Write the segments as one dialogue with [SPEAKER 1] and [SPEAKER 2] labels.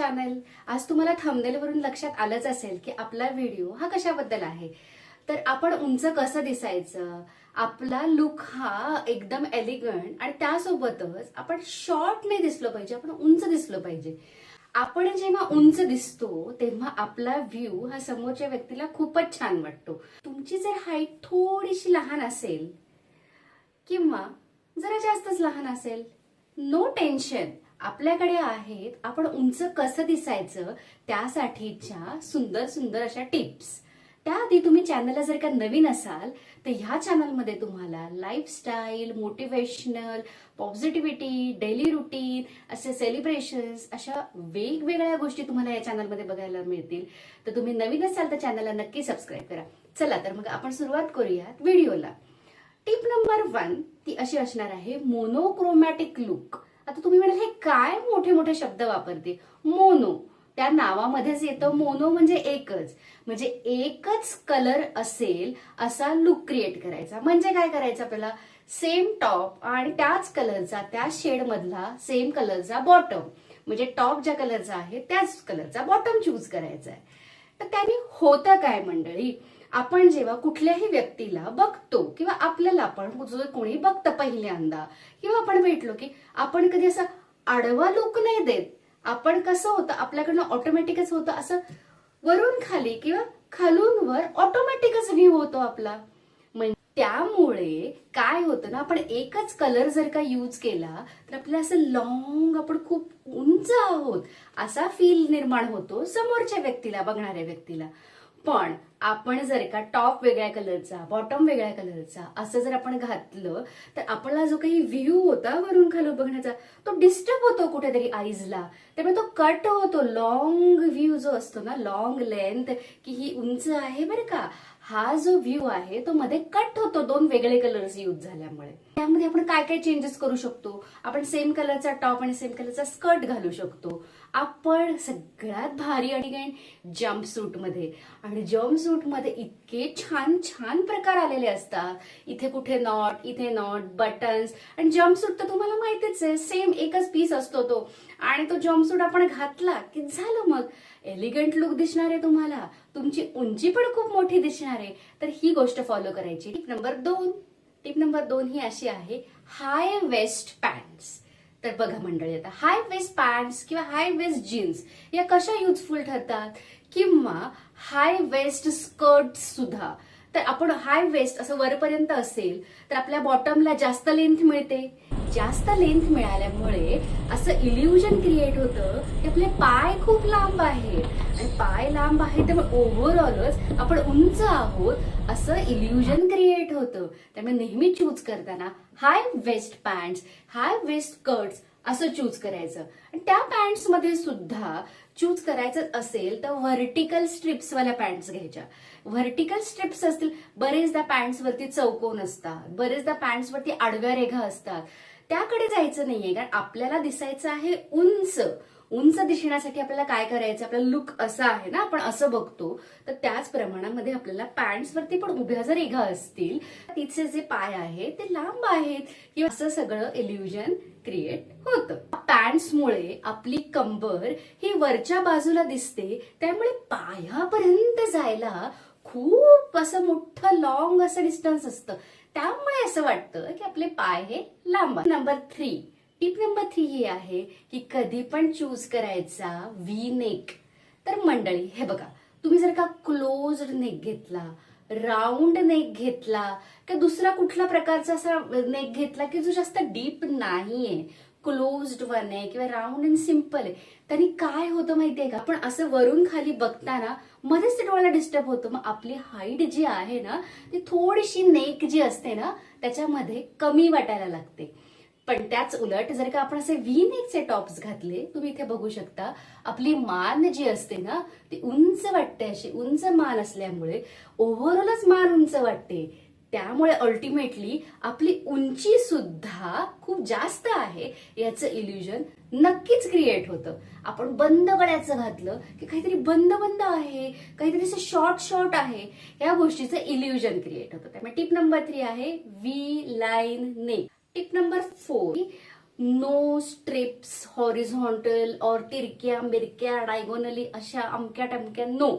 [SPEAKER 1] Channel. आज तुम्हाला थंबनेलवरून लक्षात आलंच असेल की आपला व्हिडिओ हा कशाबद्दल आहे. तर आपण उंच कसं दिसायचं, आपला लुक हा एकदम एलिगंट आणि त्यासोबतच आपण शॉर्ट नाही दिसलो पाहिजे, आपण उंच दिसलो पाहिजे. आपण जेव्हा उंच दिसतो तेव्हा आपला व्ह्यू हा समोरच्या व्यक्तीला खूपच छान वाटतो. तुमची जर हाईट थोडीशी लहान असेल किंवा जरा जास्तच लहान असेल, नो टेन्शन, आपल्याकडे आहेत आपण उंच कसं दिसायचं त्यासाठीच्या सुंदर सुंदर अशा टिप्स. त्याआधी तुम्ही चॅनलला जर का नवीन असाल तर ह्या चॅनलमध्ये तुम्हाला lifestyle, motivational, positivity, daily routine, असे सेलिब्रेशन्स, अशा वेगवेगळ्या गोष्टी तुम्हाला या चॅनलमध्ये बघायला मिळतील. तर तुम्ही नवीन असाल तर चॅनलला नक्की सबस्क्राईब करा. चला तर मग आपण सुरुवात करूयात व्हिडिओला. टिप नंबर 1 ती अशी असणार आहे, मोनोक्रोमॅटिक लुक. आता तुम्ही म्हणाल हे काय मोठे मोठे शब्द वापरते. मोनो, त्या नावामध्येच येतं मोनो म्हणजे एकच, म्हणजे एकच कलर असेल असा लुक क्रिएट करायचा. म्हणजे काय करायचं, आपल्याला सेम टॉप आणि त्याच कलरचा, त्या शेड मधला सेम कलरचा बॉटम, म्हणजे टॉप ज्या कलरचा आहे त्याच कलरचा बॉटम चूज करायचा आहे. तर त्याने होतं काय मंडळी, आपण जेव्हा कुठल्याही व्यक्तीला बघतो किंवा आपल्याला आपण कोणी बघतं पहिल्यांदा किंवा आपण भेटलो की आपण कधी असं आडवा लुक नाही देत. आपण कसं होतं, आपल्याकडनं ऑटोमॅटिकच होतं असं वरून खाली किंवा खालून वर ऑटोमॅटिकच व्ह्यू होतो आपला. म्हणजे त्यामुळे काय होतं ना, आपण एकच कलर जर का यूज केला तर आपल्याला असं लॉंग, आपण खूप उंच आहोत असा फील निर्माण होतो समोरच्या व्यक्तीला, बघणाऱ्या व्यक्तीला. पण आपण जर का टॉप वेगळ्या कलरचा, बॉटम वेगळ्या कलरचा असं जर आपण घातलं तर आपला जो काही व्ह्यू होता वरून खाली बघण्याचा तो डिस्टर्ब होतो कुठेतरी आईजला. त्यामुळे तो कट होतो. लॉंग व्ह्यू जो असतो ना, लॉंग लेंथ, की ही उंच आहे बरं का, हा जो व्ह्यू आहे तो मध्ये कट होतो दोन वेगळे कलर्स यूज झाल्यामुळे. त्यामध्ये आपण काय काय चेंजेस करू शकतो. आपण सेम कलरचा टॉप आणि सेम कलरचा स्कर्ट घालू शकतो. आपण सगळ्यात भारी आणि जम्पसूट मध्ये, आणि जम्पसूट मध्ये इतके छान छान प्रकार आलेले असतात. इथे कुठे नॉट, इथे नॉट, बटन्स. आणि जम्पसूट तर तुम्हाला माहितीच आहे, सेम एकच पीस असतो तो, आणि तो जम्पसूट आपण घातला की झालं, मग एलिगंट लुक दिसणार आहे तुम्हाला, तुमची उंची पण खूप मोठी दिसणार आहे. तर ही गोष्ट फॉलो करायची. टिप नंबर 2 ही अशी आहे, हाय वेस्ट पॅन्ट्स. तर बघा मंडळी, आता हाय वेस्ट पॅन्ट्स किंवा हाय वेस्ट जीन्स या कशा युजफुल ठरतात, किंवा हाय वेस्ट स्कर्ट सुद्धा. तर आपण हाय वेस्ट असं वरपर्यंत असेल तर आपल्या बॉटमला जास्त लेंथ मिळते. जास्त लेंथ मिळाल्यामुळे असं इल्युजन क्रिएट होतं की आपले पाय खूप लांब आहेत, आणि पाय लांब आहे त्यामुळे ओव्हरऑलच आपण उंच आहोत असं इल्युजन क्रिएट होतं. त्यामुळे नेहमी चूज करताना हाय वेस्ट पॅन्ट्स, हाय वेस्ट स्कर्ट्स असं चूज करायचं. आणि त्या पॅन्ट्स मध्ये सुद्धा चूज करायचं असेल तर व्हर्टिकल स्ट्रिप्स वाल्या पॅन्ट्स घ्यायच्या. व्हर्टिकल स्ट्रिप्स असतील, बरेचदा पॅन्ट्स वरती चौकोन असतात, बरेचदा पॅन्ट्स वरती आडव्या रेघा असतात, त्याकडे जायचं नाहीये. कारण आपल्याला दिसायचं आहे उंच. उंच दिसण्यासाठी आपल्याला काय करायचं, आपला लुक असा आहे ना, आपण असं बघतो, तर त्याच प्रमाणामध्ये आपल्याला पॅन्ट्स वरती पण उभ्या जर रेघा असतील, तिचे जे पाय आहेत ते लांब आहेत, किंवा असं सगळं इल्युजन क्रिएट होतं. पॅन्ट्समुळे आपली कंबर ही वरच्या बाजूला दिसते, त्यामुळे पायापर्यंत जायला खूप असं मोठं लॉंग असं डिस्टन्स असतं. त्यामुळे असं वाटतं की आपले पाय हे लांब. टिप नंबर 3 ही आहे की कधी पण चूज करायचा व्ही नेक. तर मंडळी हे बघा, तुम्ही जर का क्लोज्ड नेक घेतला, राऊंड नेक घेतला, किंवा दुसरा कुठला प्रकारचा असा नेक घेतला की जो जास्त डीप नाहीये, क्लोज्ड वन आहे किंवा राऊंड अँड सिम्पल आहे, त्यांनी काय होतं माहितीये का, आपण असं वरून खाली बघताना मध्येच ते डोळ्याला डिस्टर्ब होतं. मग आपली हाईट जी आहे ना ती थोडीशी नेक जी असते ना त्याच्यामध्ये कमी वाटायला लागते. पण त्याच उलट जर का आपण असे व्ही नेकचे टॉप्स घातले, तुम्ही इथे बघू शकता, आपली मान जी असते ना ती उंच वाटते. अशी उंच मान असल्यामुळे ओव्हरऑलच मान उंच वाटते. त्यामुळे अल्टिमेटली आपली उंची सुद्धा खूप जास्त आहे याचं इल्युजन नक्कीच क्रिएट होतं. आपण बंद गळ्याचं घातलं की काहीतरी बंद बंद आहे, काहीतरी असं शॉर्ट शॉर्ट आहे, या गोष्टीचं इल्युजन क्रिएट होतं. त्यामुळे टिप नंबर 3 आहे V line neck. Tip number 4, no stripes horizontal और तिरक्या मिरक्या डायगोनली अशा अमक्या टमक्या नो.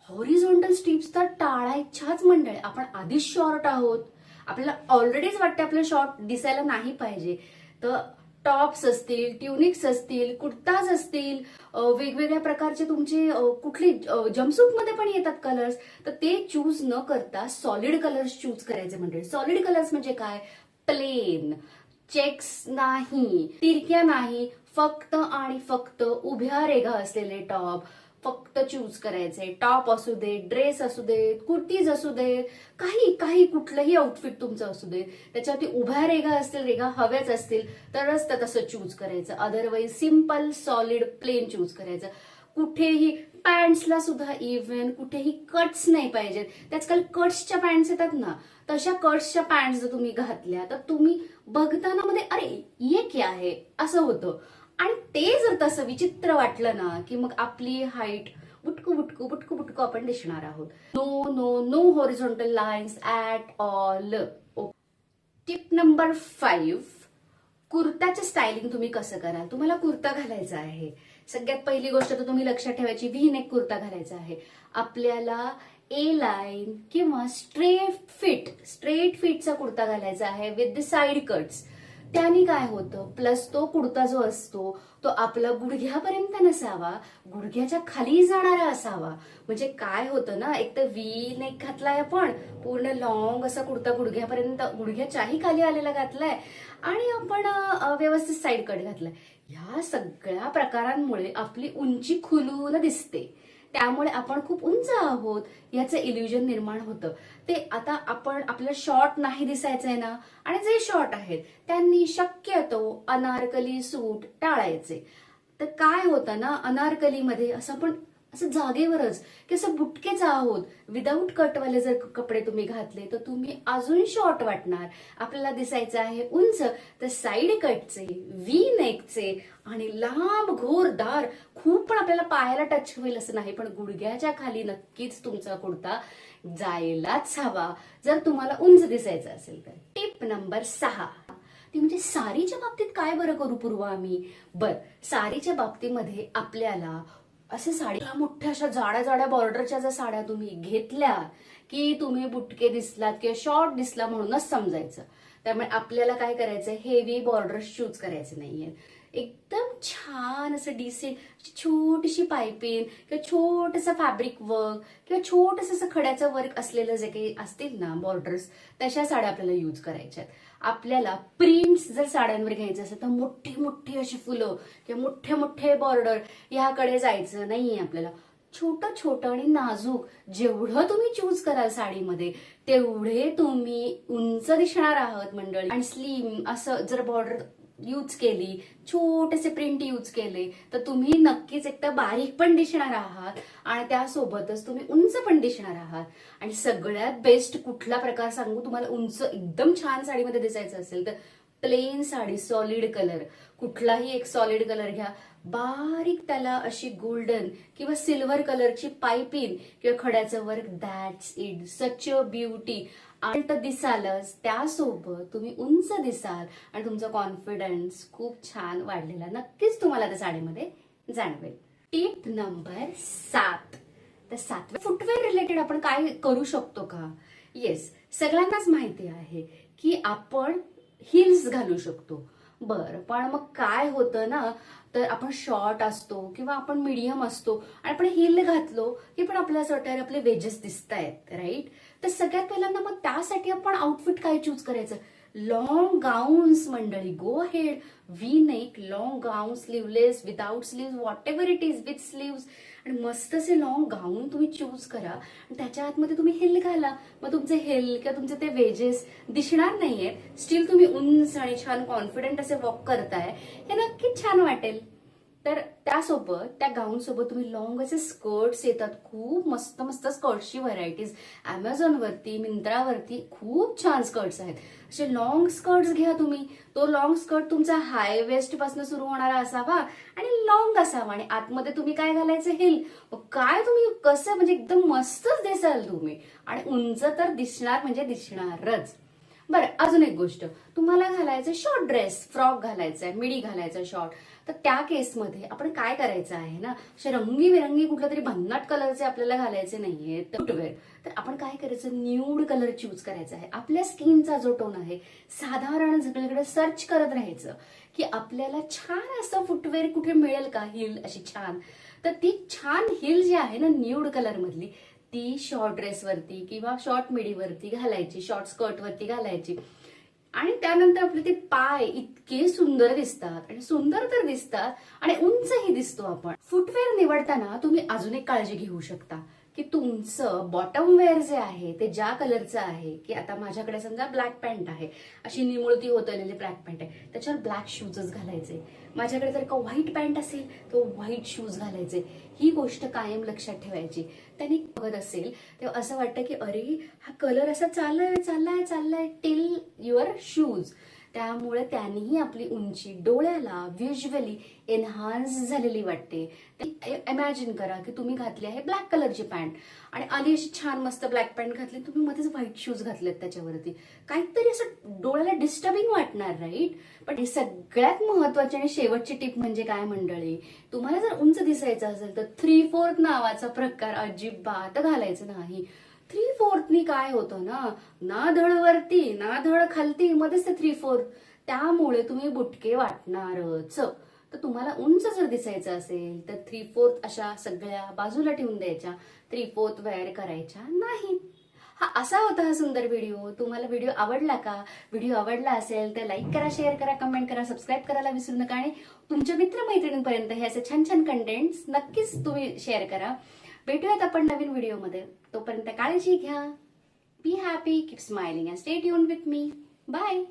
[SPEAKER 1] हॉरिझॉन्टल स्ट्रिप्स तर टाळायच्याच मंडळी. आपण आधीच शॉर्ट आहोत, आपल्याला ऑलरेडीच वाटते आपलं शॉर्ट दिसायला नाही पाहिजे. तर टॉप्स असतील, ट्युनिक्स असतील, कुर्ताज असतील, वेगवेगळ्या प्रकारचे तुमचे कुठले जम्पसूट मध्ये पण येतात कलर्स, तर ते चूज न करता सॉलिड कलर्स चूज करायचे मंडळी. सॉलिड कलर्स म्हणजे काय? प्लेन, चेक्स नाही, तिरक्या नाही, फक्त आणि फक्त उभ्या रेघा असलेले टॉप फक्त चूज करायचे. टॉप असू दे, ड्रेस असू देत, कुर्तीज असू देत, काही काही कुठलंही आउटफिट तुमचं असू दे, त्याच्यावरती उभ्या रेघा असतील, रेघा हव्याच असतील तरच तर तसं चूज करायचं. Otherwise simple solid plain choose करायचं. कुठेही पॅन्ट्सला सुद्धा इव्हन कुठेही कट्स नाही पाहिजेत. त्याचकाल कट्सच्या पॅन्ट्स येतात ना, तशा कट्सच्या पॅन्ट्स जर तुम्ही घातल्या तर तुम्ही बघताना मध्ये अरे ये क्या आहे असं होतं. आणि ते जर तसं विचित्र वाटलं ना की मग आपली हाईट बुटकू बुटकू बुटकू बुटकू आपण दिसणार आहोत. No no no horizontal lines at all. Tip number 5, कुर्ताचं स्टायलिंग तुम्ही कसं कराल. तुम्हाला कुर्ता घालायचा आहे, सगळ्यात पहिली गोष्ट तर तुम्ही लक्षात ठेवायची, व्ही नेक कुर्ता घालायचा आहे. आपल्याला ए लाईन किंवा स्ट्रेट फिटचा कुर्ता घालायचा आहे विथ द साइड कट्स. त्याने काय होतं, प्लस तो कुर्ता जो असतो तो आपला गुडघ्यापर्यंत नसावा, गुडघ्याच्या खाली जाणारा असावा. म्हणजे काय होतं ना, एक तर व्ही नेक घातलाय आपण, पूर्ण लॉंग असा कुर्ता गुडघ्यापर्यंत, गुडघ्याच्याही खाली आलेला घातलाय, आणि आपण व्यवस्थित साईड कट घातलाय. ह्या सगळ्या प्रकारांमुळे आपली उंची खुलून दिसते. त्यामुळे आपण खूप उंच आहोत याचं इल्युजन निर्माण होतं. ते आता आपण आपलं शॉर्ट नाही दिसायचंय ना, आणि जे शॉर्ट आहेत त्यांनी शक्यतो अनारकली सूट टाळायचे. तर काय होतं ना, अनारकलीमध्ये असं आपण असं जागेवरच की असं बुटकेच आहोत, विदाऊट कटवाले जर कपडे तुम्ही घातले तर तुम्ही अजून शॉर्ट वाटणार. आपल्याला दिसायचं आहे उंच, तर साईड कटचे, व्ही नेकचे आणि लांब घोरदार, खूप पण आपल्याला पायाला टच होईल असं नाही, पण गुडघ्याच्या खाली नक्कीच तुमचा कुर्ता जायलाच हवा जर तुम्हाला उंच दिसायचं असेल तर. टिप नंबर 6, ती म्हणजे साडीच्या बाबतीत काय बरं करू पूर्वा आम्ही. साडीच्या बाबतीमध्ये आपल्याला असे साडीला मोठ्या अशा जाड्या जाड्या बॉर्डरच्या जर साड्या तुम्ही घेतल्या की तुम्ही बुटके दिसलात किंवा शॉर्ट दिसला म्हणूनच समजायचं. त्यामुळे आपल्याला काय करायचं, हेवी बॉर्डर्स चूज करायचे नाहीये. एकदम छान असं डिसेंट छोटीशी पायपिंग किंवा छोटंसं फॅब्रिक वर्क किंवा छोटंसं असं खड्याचं वर्क असलेलं जे काही असतील ना बॉर्डर्स, तशा साड्या आपल्याला यूज करायच्यात. आपल्याला प्रिंट्स जर साड्यांवर घ्यायचं असेल तर मोठी मोठी अशी फुलं किंवा मोठे मोठे बॉर्डर याकडे जायचं नाहीये. आपल्याला छोटं छोटं आणि नाजूक जेवढं तुम्ही चूज कराल साडीमध्ये तेवढे तुम्ही उंच दिसणार आहात मंडळी. आणि स्लिम असं जर बॉर्डर यूज केली, छोटेसे प्रिंट यूज केले तर तुम्ही नक्कीच एकदा बारीक पण दिसणार आहात आणि त्यासोबतच तुम्ही उंच पण दिसणार आहात. आणि सगळ्यात बेस्ट कुठला प्रकार सांगू तुम्हाला, उंच एकदम छान साडीमध्ये दिसायचं असेल तर प्लेन साडी, सॉलिड कलर, कुठलाही एक सॉलिड कलर घ्या, बारीक त्याला अशी गोल्डन किंवा सिल्वर कलरची पायपिंग किंवा खड्याचं work, that's it, such a beauty. आणि तर दिसालच, त्यासोबत तुम्ही उंच दिसाल आणि तुमचा कॉन्फिडन्स खूप छान वाढलेला नक्कीच तुम्हाला त्या साडीमध्ये जाणवेल. टिप नंबर 7, तर 7व्या फुटवेअर रिलेटेड आपण काय करू शकतो का. येस, सगळ्यांनाच माहिती आहे की आपण हिल्स घालू शकतो. पण मग काय होतं ना, तर आपण शॉर्ट असतो किंवा आपण मीडियम असतो आणि आपण हिल घातलो की पण आपल्याला असं वाटतं आपले वेजेस दिसत आहेत, राईट. तर सगळ्यात पहिल्यांदा मग त्यासाठी आपण आउटफिट काय चूज करायचं, लॉंग गाऊन्स मंडळी. Go ahead, V neck, long gown, sleeveless, without sleeve, whatever it is, with sleeves, आणि मस्त असे लॉंग गाऊन तुम्ही चूज करा आणि त्याच्या आतमध्ये तुम्ही हिल घाला. मग तुमचे हिल किंवा तुमचे ते वेजेस दिसणार नाहीये, स्टील तुम्ही उंच आणि छान कॉन्फिडंट असे वॉक करताय, हे नक्कीच छान वाटेल. तर त्यासोबत त्या गाऊन सोबत तुम्ही लॉंग असे स्कर्ट्स येतात, खूप मस्त मस्त स्कर्ट्सची व्हरायटीज अमेझॉनवरती, मिंत्रावरती खूप छान स्कर्ट्स आहेत. असे लॉंग स्कर्ट्स घ्या तुम्ही. तो लॉंग स्कर्ट तुमचा हाय वेस्ट पासून सुरू होणारा असावा आणि लॉंग असावा आणि आतमध्ये तुम्ही काय घालायचं, हिल. काय तुम्ही कसं म्हणजे एकदम मस्तच दिसाल तुम्ही आणि उंच तर दिसणार म्हणजे दिसणारच. बरं, अजून एक गोष्ट, तुम्हाला घालायचं शॉर्ट ड्रेस, फ्रॉक घालायचा आहे, मिडी घालायचं शॉर्ट, तर त्या केसमध्ये आपण काय करायचं आहे ना, असे रंगीबिरंगी कुठल्या तरी भन्नाट कलरचे आपल्याला घालायचे नाहीये फुटवेअर. तर आपण काय करायचं, न्यूड कलर चूज करायचा आहे. आपल्या स्किनचा जो टोन आहे, साधारण सगळीकडे सर्च करत राहायचं की आपल्याला छान असं फुटवेअर कुठे मिळेल का, हिल अशी छान. तर ती छान हिल जी आहे ना न्यूड कलर मधली, ती शॉर्ट ड्रेसवरती किंवा शॉर्ट मिडीवरती घालायची, शॉर्ट स्कर्टवरती घालायची. आणि त्यानंतर आपले ते पाय इतके सुंदर दिसतात, आणि सुंदर तर दिसतात आणि उंचही दिसतो आपण. फुटवेअर निवडताना तुम्ही अजून एक काळजी घेऊ शकता की तुमचं बॉटम वेअर जे आहे ते ज्या कलरचं आहे, की आता माझ्याकडे समजा ब्लॅक पॅन्ट आहे, अशी निमुळती होत आलेली ब्लॅक पॅन्ट आहे, त्याच्यावर ब्लॅक शूजच घालायचे. माझ्याकडे जर का व्हाईट पॅन्ट असेल तर व्हाईट शूज घालायचे. ही गोष्ट कायम लक्षात ठेवायची. त्यांनी बघत असेल तेव्हा असं वाटतं की अरे हा कलर असा चाललाय चाललाय चाललाय टिल युअर शूज. त्यामुळे त्यांनीही आपली उंची डोळ्याला व्हिज्युअली एनहान्स झालेली वाटते. इमॅजिन करा की तुम्ही घातली आहे ब्लॅक कलरची पॅन्ट आणि आली अशी छान मस्त ब्लॅक पॅन्ट घातली, तुम्ही मध्येच व्हाईट शूज घातलेत त्याच्यावरती, काहीतरी असं डोळ्याला डिस्टर्बिंग वाटणार, राईट? पण ही सगळ्यात महत्वाची आणि शेवटची टिप म्हणजे काय मंडळी, तुम्हाला जर उंच दिसायचं असेल तर 3/4 नावाचा प्रकार अजिबात घालायचं नाही. 3/4नी काय होतं ना, ना धड वरती ना धड खालती, मध्येच ते 3/4, त्यामुळे तुम्ही बुटके वाटणारच. तर तुम्हाला उंच जर दिसायचं असेल तर 3/4 अशा सगळ्या बाजूला ठेवून द्यायच्या, 3/4 वेअर करायच्या नाही. हा असा होता हा सुंदर व्हिडिओ. तुम्हाला व्हिडिओ आवडला का? व्हिडिओ आवडला असेल तर लाईक करा, शेअर करा, कमेंट करा, सबस्क्राईब करायला विसरू नका, आणि तुमच्या मित्रमैत्रिणींपर्यंत हे असे छान छान कंटेंट्स नक्कीच तुम्ही शेअर करा. भेटूयात आपण नवीन व्हिडिओमध्ये. तोपर्यंत काळजी घ्या. Be happy, keep smiling and stay tuned with me. Bye.